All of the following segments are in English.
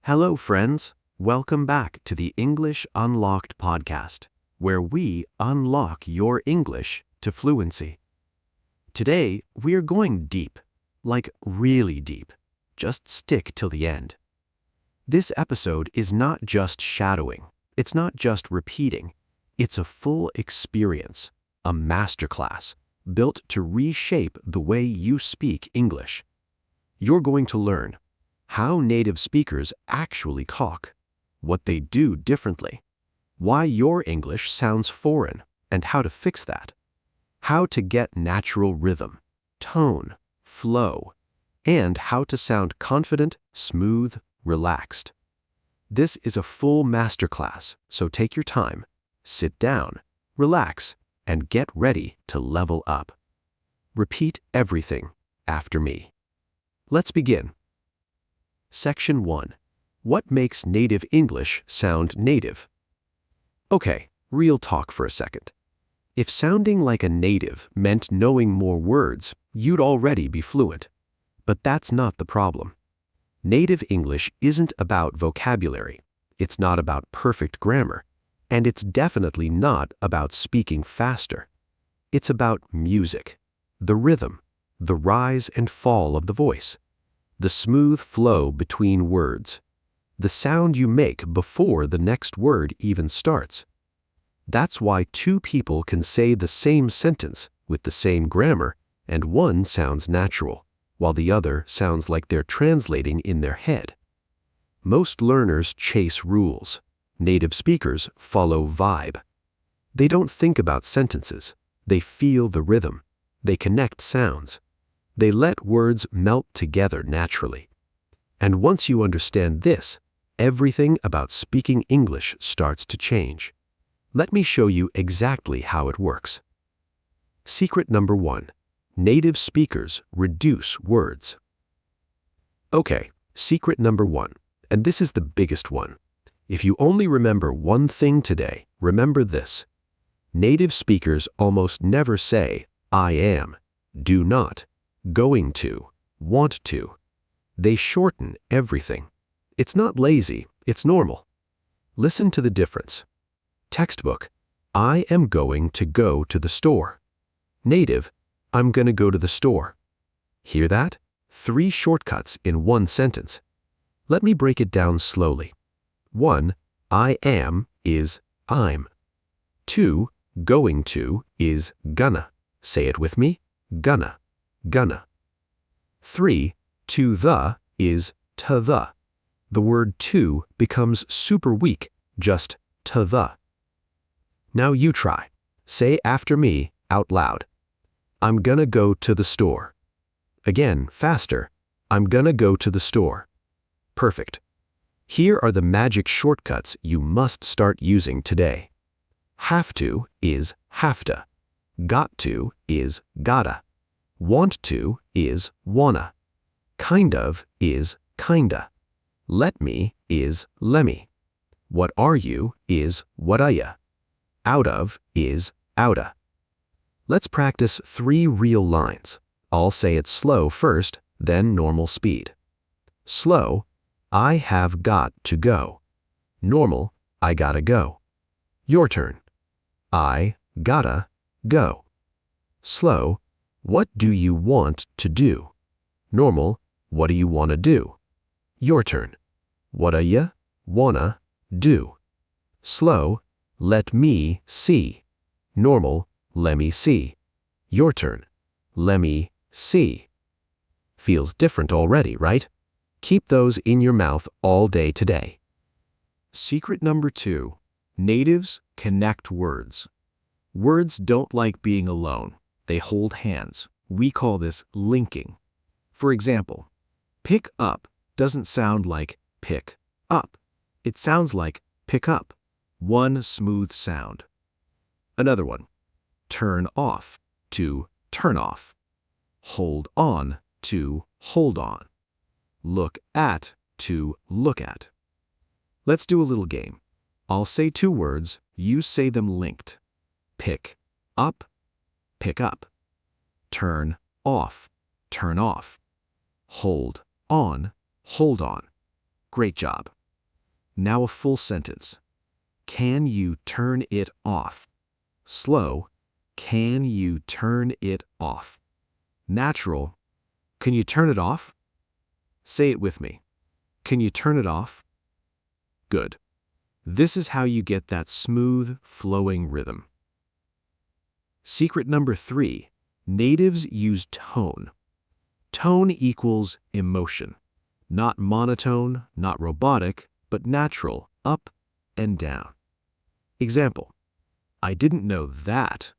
Hello, friends. Welcome back to the English Unlocked podcast, where we unlock your English to fluency. Today, we are going deep, like really deep. Just stick till the end. This episode is not just shadowing. It's not just repeating. It's a full experience, a masterclass, built to reshape the way you speak English. You're going to learn how native speakers actually talk, what they do differently, why your English sounds foreign and how to fix that, how to get natural rhythm, tone, flow, and how to sound confident, smooth, relaxed. This is a full masterclass, so take your time, sit down, relax, and get ready to level up. Repeat everything after me. Let's begin. Section 1. What makes native English sound native? Okay, real talk for a second. If sounding like a native meant knowing more words, you'd already be fluent. But that's not the problem. Native English isn't about vocabulary. It's not about perfect grammar. And it's definitely not about speaking faster. It's about music, the rhythm, the rise and fall of the voice, the smooth flow between words, the sound you make before the next word even starts. That's why two people can say the same sentence with the same grammar, and one sounds natural, while the other sounds like they're translating in their head. Most learners chase rules. Native speakers follow vibe. They don't think about sentences. They feel the rhythm. They connect sounds. They let words melt together naturally. And once you understand this, everything about speaking English starts to change. Let me show you exactly how it works. Secret number 1. Native speakers reduce words. Okay, secret number 1, and this is the biggest one. If you only remember one thing today, remember this. Native speakers almost never say, I am, do not, going to, want to. They shorten everything. It's not lazy, it's normal. Listen to the difference. Textbook, I am going to go to the store. Native, I'm going to go to the store. Hear that? 3 shortcuts in one sentence. Let me break it down slowly. 1. I am is I'm. 2. Going to is gonna. Say it with me. Gonna. Gonna. 3. To the is to the. The word to becomes super weak, just to the. Now you try. Say after me out loud. I'm gonna go to the store. Again, faster. I'm gonna go to the store. Perfect. Here are the magic shortcuts you must start using today. Have to is have to. Got to is gotta. Want to is wanna. Kind of is kinda. Let me is lemme. What are you is what are ya. Out of is outa. Let's practice 3 real lines. I'll say it slow first, then normal speed. Slow, I have got to go. Normal, I gotta go. Your turn. I gotta go. Slow, what do you want to do? Normal, what do you want to do? Your turn. What are ya wanna do? Slow, let me see. Normal, let me see. Your turn. Let me see. Feels different already, right? Keep those in your mouth all day today. Secret number 2. Natives connect words. Words don't like being alone. They hold hands. We call this linking. For example, pick up doesn't sound like pick up. It sounds like pick up. One smooth sound. Another one. Turn off to turn off. Hold on to hold on. Look at to look at. Let's do a little game. I'll say 2 words, you say them linked. Pick up, pick up. Turn off, turn off. Hold on, hold on. Great job. Now a full sentence. Can you turn it off? Slow. Can you turn it off? Natural. Can you turn it off? Say it with me. Can you turn it off? Good. This is how you get that smooth, flowing rhythm. Secret number 3. Natives use tone. Tone equals emotion. Not monotone, not robotic, but natural, up and down. Example. I didn't know that.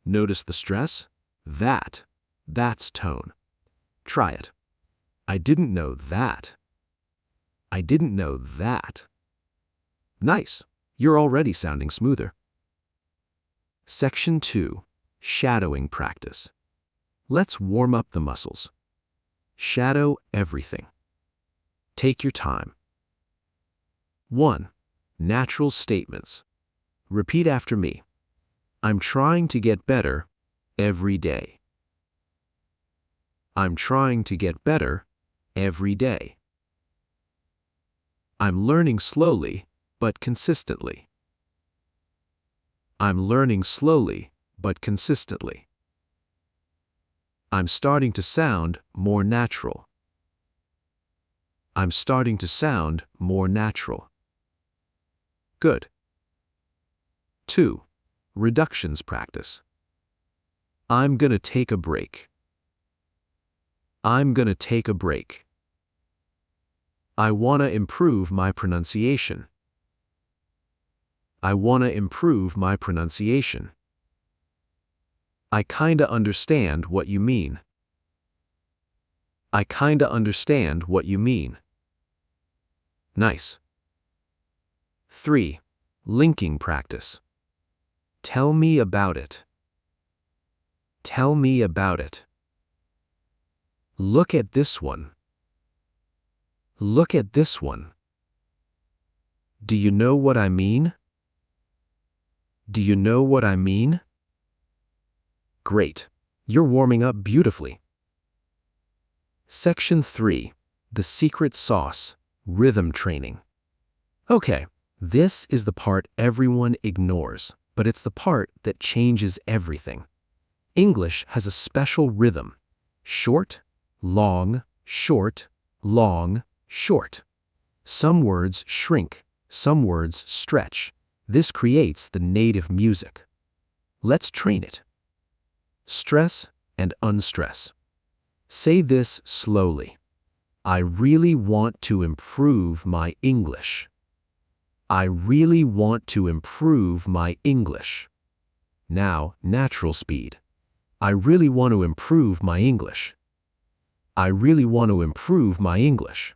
Notice the stress? That. That's tone. Try it. I didn't know that. I didn't know that. Nice. You're already sounding smoother. Section 2. Shadowing practice. Let's warm up the muscles. Shadow everything. Take your time. 1. Natural statements. Repeat after me. I'm trying to get better every day. I'm trying to get better every day. I'm learning slowly but consistently. I'm learning slowly but consistently. I'm starting to sound more natural. I'm starting to sound more natural. Good. 2. Reductions practice. I'm gonna take a break. I'm gonna take a break. I wanna improve my pronunciation. I wanna improve my pronunciation. I kinda understand what you mean. I kinda understand what you mean. Nice. 3. Linking practice. Tell me about it. Tell me about it. Look at this one. Look at this one. Do you know what I mean? Do you know what I mean? Great. You're warming up beautifully. Section 3. The secret sauce, rhythm training. Okay, this is the part everyone ignores, but it's the part that changes everything. English has a special rhythm. Short, long, short, long, short. Some words shrink, some words stretch. This creates the native music. Let's train it. Stress and unstress. Say this slowly. I really want to improve my English. I really want to improve my English. Now, natural speed. I really want to improve my English. I really want to improve my English.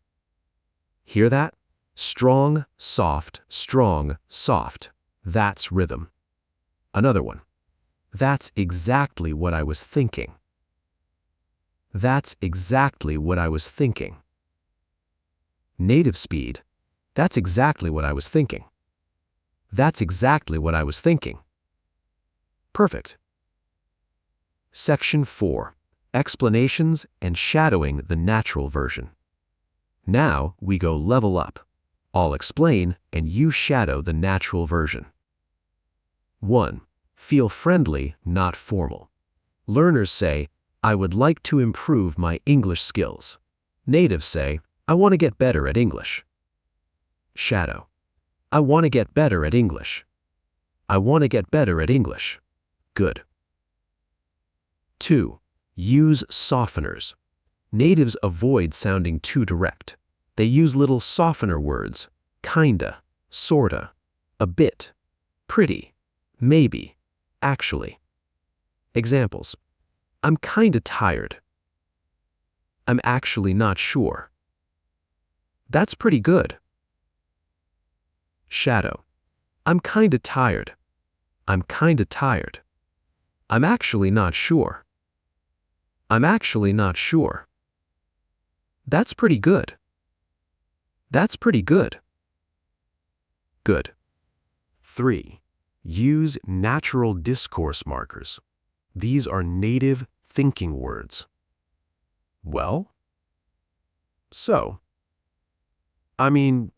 Hear that? Strong, soft, strong, soft. That's rhythm. Another one. That's exactly what I was thinking. That's exactly what I was thinking. Native speed. That's exactly what I was thinking. That's exactly what I was thinking. Perfect. Section 4. Explanations and shadowing the natural version. Now we go level up. I'll explain and you shadow the natural version. 1. Feel friendly, not formal. Learners say, I would like to improve my English skills. Natives say, I want to get better at English. Shadow. I want to get better at English. I want to get better at English. Good. 2. Use softeners. Natives avoid sounding too direct. They use little softener words, kinda, sorta, a bit, pretty, maybe, actually. Examples. I'm kinda tired. I'm actually not sure. That's pretty good. Shadow. I'm kinda tired. I'm kinda tired. I'm actually not sure. I'm actually not sure. That's pretty good. That's pretty good. Good. 3. Use natural discourse markers. These are native thinking words. Well? So? I mean,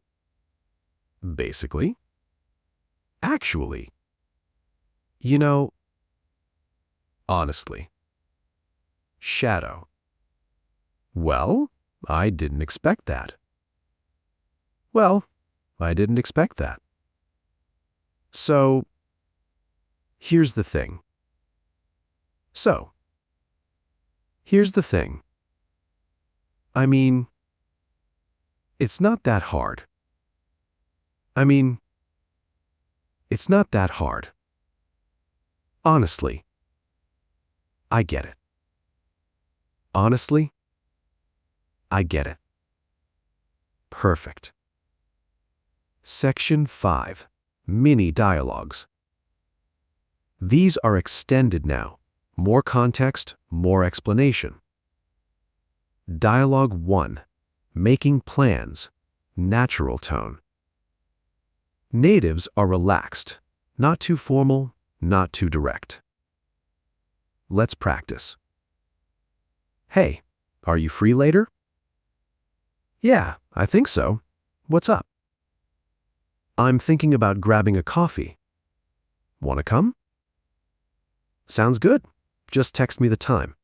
basically. Actually. You know, honestly. Shadow. Well, I didn't expect that. Well, I didn't expect that. So, here's the thing. I mean, it's not that hard. It's not that hard. Honestly, I get it. Honestly, I get it. Perfect. Section 5. Mini dialogues. These are extended now. More context, more explanation. Dialogue 1. Making plans. Natural tone. Natives are relaxed, not too formal, not too direct. Let's practice. Hey, are you free later? Yeah, I think so. What's up? I'm thinking about grabbing a coffee. Want to come? Sounds good. Just text me the time.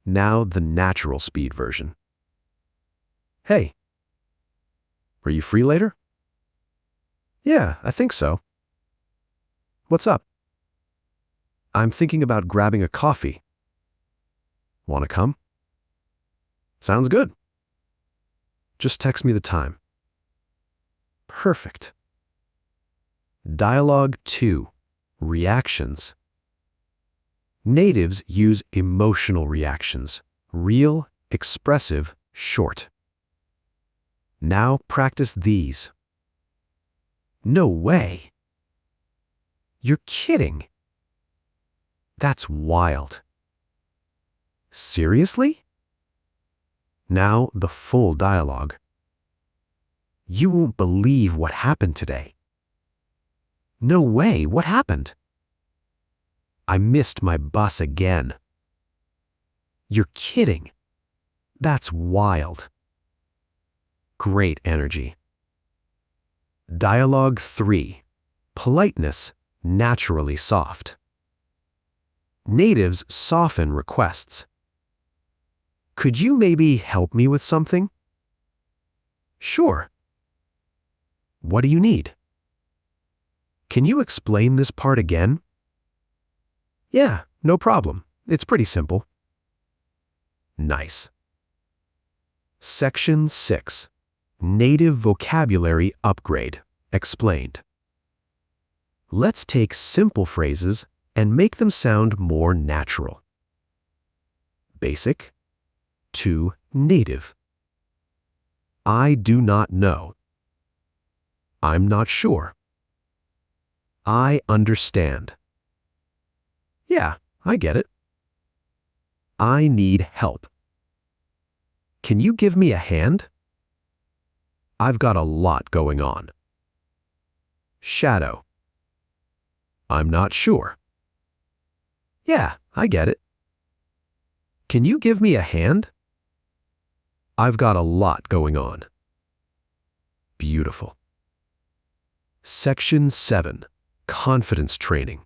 Now the natural speed version. Hey, are you free later? Yeah, I think so. What's up? I'm thinking about grabbing a coffee. Want to come? Sounds good. Just text me the time. Perfect. Dialogue 2. Reactions. Natives use emotional reactions. Real, expressive, short. Now practice these. No way. You're kidding. That's wild. Seriously? Now the full dialogue. You won't believe what happened today. No way, what happened? I missed my bus again. You're kidding. That's wild. Great energy. Dialogue 3. Politeness, naturally soft. Natives soften requests. Could you maybe help me with something? Sure. What do you need? Can you explain this part again? Yeah, no problem. It's pretty simple. Nice. Section 6. Native vocabulary upgrade. Explained. Let's take simple phrases and make them sound more natural. Basic to native. I do not know. I'm not sure. I understand. Yeah, I get it. I need help. Can you give me a hand? I've got a lot going on. Shadow. I'm not sure. Yeah, I get it. Can you give me a hand? I've got a lot going on. Beautiful. Section 7. Confidence training.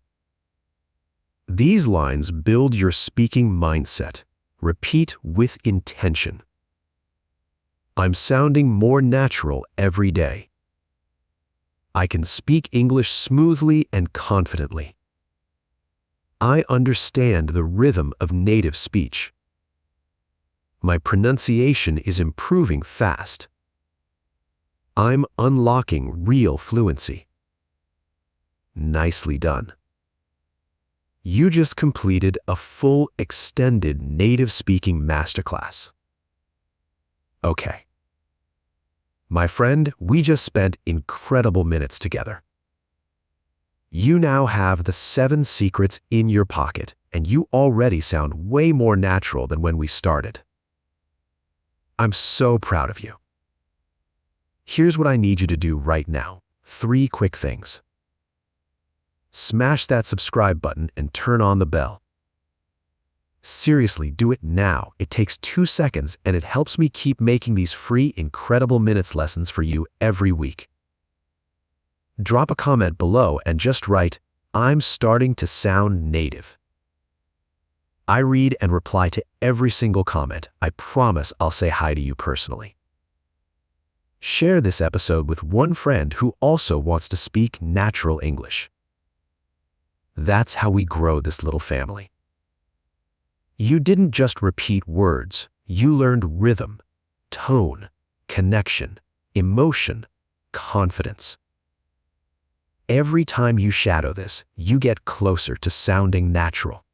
These lines build your speaking mindset. Repeat with intention. I'm sounding more natural every day. I can speak English smoothly and confidently. I understand the rhythm of native speech. My pronunciation is improving fast. I'm unlocking real fluency. Nicely done. You just completed a full extended native speaking masterclass. Okay. My friend, we just spent incredible minutes together. You now have the 7 secrets in your pocket, and you already sound way more natural than when we started. I'm so proud of you. Here's what I need you to do right now. 3 quick things. Smash that subscribe button and turn on the bell. Seriously, do it now. It takes 2 seconds and it helps me keep making these free Incredible Minutes lessons for you every week. Drop a comment below and just write, "I'm starting to sound native." I read and reply to every single comment. I promise I'll say hi to you personally. Share this episode with one friend who also wants to speak natural English. That's how we grow this little family. You didn't just repeat words, you learned rhythm, tone, connection, emotion, confidence. Every time you shadow this, you get closer to sounding natural.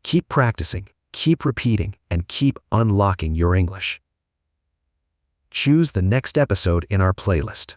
Keep practicing, keep repeating, and keep unlocking your English. Choose the next episode in our playlist.